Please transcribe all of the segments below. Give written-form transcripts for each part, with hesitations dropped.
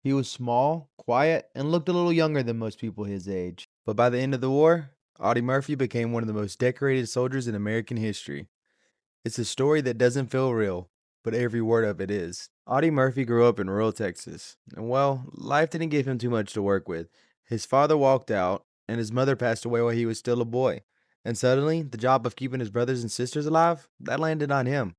He was small, quiet, and looked a little younger than most people his age. But by the end of the war, Audie Murphy became one of the most decorated soldiers in American history. It's a story that doesn't feel real, but every word of it is. Audie Murphy grew up in rural Texas, and well, life didn't give him too much to work with. His father walked out, and his mother passed away while he was still a boy. And suddenly, the job of keeping his brothers and sisters alive, that landed on him.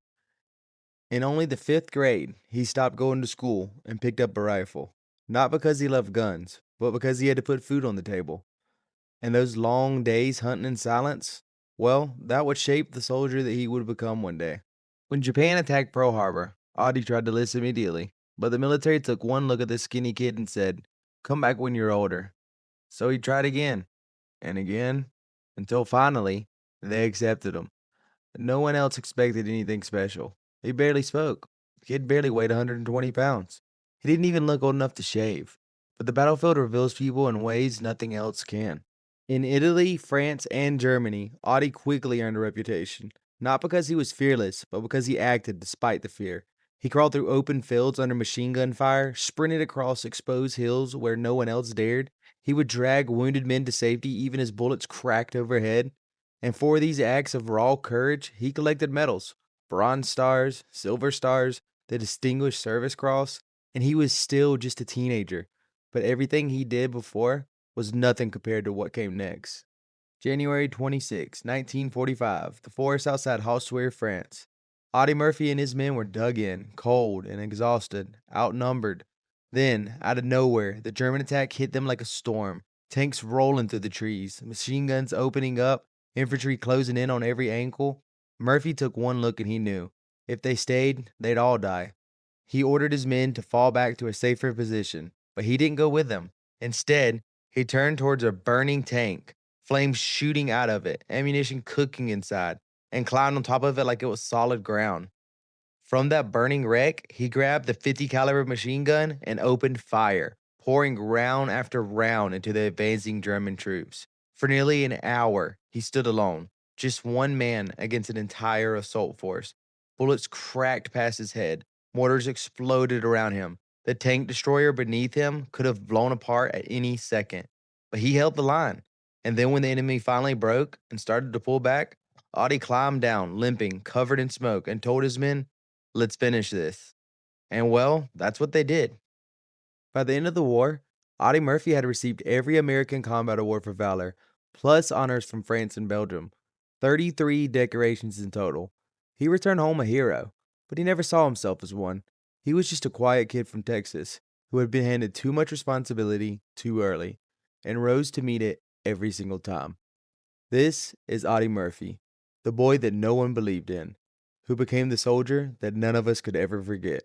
In only the fifth grade, he stopped going to school and picked up a rifle. Not because he loved guns, but because he had to put food on the table. And those long days hunting in silence, well, that would shape the soldier that he would become one day. When Japan attacked Pearl Harbor, Audie tried to list immediately, but the military took one look at the skinny kid and said, "Come back when you're older." So he tried again and again until finally they accepted him. No one else expected anything special. He barely spoke. The kid barely weighed 120 pounds. He didn't even look old enough to shave. But the battlefield reveals people in ways nothing else can. In Italy, France, and Germany, Audie quickly earned a reputation. Not because he was fearless, but because he acted despite the fear. He crawled through open fields under machine gun fire, sprinted across exposed hills where no one else dared. He would drag wounded men to safety even as bullets cracked overhead. And for these acts of raw courage, he collected medals: Bronze Stars, Silver Stars, the Distinguished Service Cross, and he was still just a teenager. But everything he did before was nothing compared to what came next. January 26, 1945, the forest outside Holtzwihr, France. Audie Murphy and his men were dug in, cold and exhausted, outnumbered. Then, out of nowhere, the German attack hit them like a storm. Tanks rolling through the trees, machine guns opening up, infantry closing in on every ankle. Murphy took one look and he knew. If they stayed, they'd all die. He ordered his men to fall back to a safer position, but he didn't go with them. Instead, he turned towards a burning tank, flames shooting out of it, ammunition cooking inside, and climbed on top of it like it was solid ground. From that burning wreck, he grabbed the 50 caliber machine gun and opened fire, pouring round after round into the advancing German troops. For nearly an hour, he stood alone, just one man against an entire assault force. Bullets cracked past his head, mortars exploded around him. The tank destroyer beneath him could have blown apart at any second, but he held the line. And then when the enemy finally broke and started to pull back, Audie climbed down, limping, covered in smoke, and told his men, "Let's finish this." And well, that's what they did. By the end of the war, Audie Murphy had received every American combat award for valor, plus honors from France and Belgium, 33 decorations in total. He returned home a hero, but he never saw himself as one. He was just a quiet kid from Texas who had been handed too much responsibility too early and rose to meet it every single time. This is Audie Murphy, the boy that no one believed in, who became the soldier that none of us could ever forget.